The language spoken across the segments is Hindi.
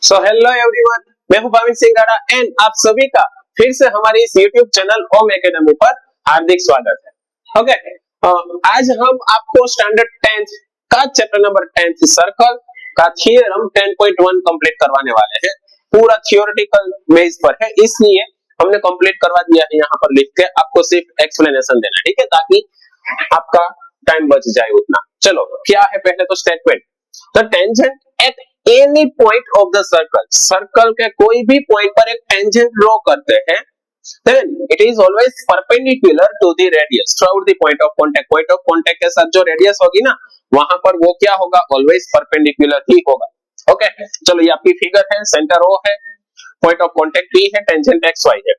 सो हेलो एवरीवन, मैं हूं भाविन सिंगाड़ा एंड आप सभी का फिर से हमारे इस YouTube चैनल ओम एकेडमी पर हार्दिक स्वागत है। ओके, आज हम आपको स्टैंडर्ड 10th का चैप्टर नंबर 10 सर्कल का थ्योरम 10.1 कंप्लीट करवाने वाले हैं। पूरा थियोरेटिकल बेस पर है, इसलिए हमने कंप्लीट करवा दिया है। यहाँ पर लिख के आपको सिर्फ एक्सप्लेनेशन देना, ठीक है, ताकि आपका टाइम बच जाए उतना। चलो, क्या है पहले तो statement. The tangent at any point of the circle, circle के कोई भी पॉइंट पर एक टेंजेंट ड्रॉ करते हैं, then it is always perpendicular to the radius throughout the point of contact। point of contact के साथ जो रेडियस होगी ना, वहां पर वो क्या होगा, ऑलवेज परपेंडिकुलर ही होगा। ओके, चलो ये आपकी फिगर है, सेंटर O है, पॉइंट ऑफ कांटेक्ट P है, टेंजेंट XY है,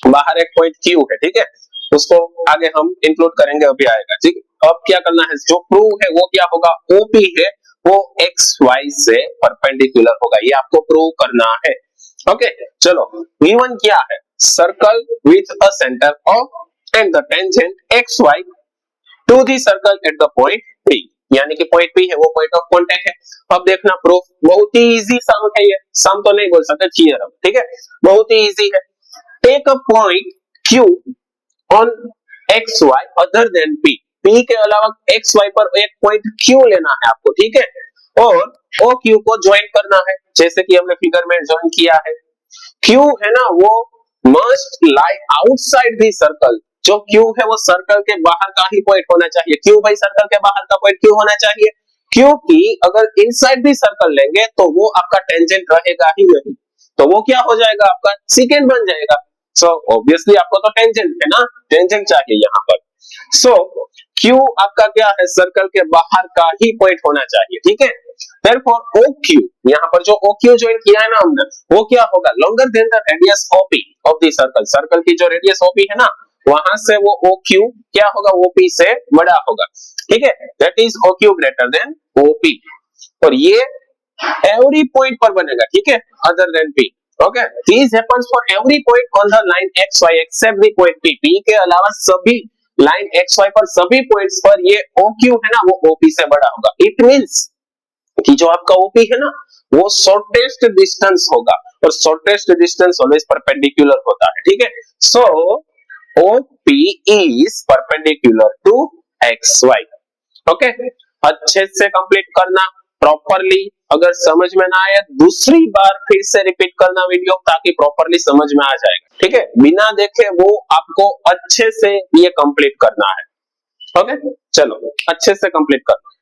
बाहर एक पॉइंट Q है, ठीक है, उसको आगे हम इंक्लूड करेंगे, अभी आएगा, ठीक। अब क्या करना है, जो प्रूव है वो क्या होगा, OP है वो XY से परपेंडिकुलर होगा, ये आपको प्रूव करना है। ओके, चलो V1 क्या है, circle with a centre O and the tangent XY to the circle at the point P, यानी कि पॉइंट P है वो पॉइंट ऑफ कांटेक्ट है। अब देखना प्रूफ, बहुत ही इजी सम है ये, सम तो नहीं बोल सकते, थ्योरम, ठीक है, बहुत ही इजी है। Take a point Q on XY other than P, P के अलावा XY पर एक पॉइंट Q लेना है आपको, ठीक है, और OQ को ज्वाइन करना है, जैसे कि हमने फिगर में ज्वाइन किया है। Q है ना, वो must lie outside the circle, जो Q है वो सर्कल के बाहर का ही पॉइंट होना चाहिए। क्यों भाई सर्कल के बाहर का पॉइंट क्यों होना चाहिए, क्योंकि अगर इनसाइड द सर्कल लेंगे तो वो आपका टेंजेंट रहेगा ही नहीं, तो वो क्या हो जाएगा, आपका सेकेंड बन जाएगा। सो ऑब्वियसली आपको तो टेंजेंट है ना, टेंजेंट चाहिए यहाँ पर। सो Q आपका क्या है, सर्कल के बाहर का ही पॉइंट होना चाहिए, ठीक है। Therefore OQ, यहाँ पर जो OQ ज्वाइन किया है ना हमने, वो क्या होगा, longer than the radius OP of the circle, circle की जो रेडियस OP है ना, वहां से वो OQ क्या होगा, OP से बड़ा होगा, ठीक है, that is OQ greater than OP, और ये every point पर बनेगा, ठीक है, other than P। Okay, this happens for every point on the line XY except the point P, P के अलावा सभी लाइन XY पर सभी पॉइंट्स पर ये OQ है ना, वो OP से बड़ा होगा। इट मींस कि जो आपका OP है ना, वो शॉर्टेस्ट डिस्टेंस होगा, और शॉर्टेस्ट डिस्टेंस ऑलवेज परपेंडिकुलर होता है, ठीक है। So OP is perpendicular to XY। Okay, अच्छे से कंप्लीट करना प्रॉपरली, अगर समझ में ना आए दूसरी बार फिर से रिपीट करना वीडियो, ताकि प्रॉपरली समझ में आ जाएगा, ठीक है, बिना देखे वो आपको अच्छे से ये कंप्लीट करना है। ओके, चलो अच्छे से कंप्लीट करना।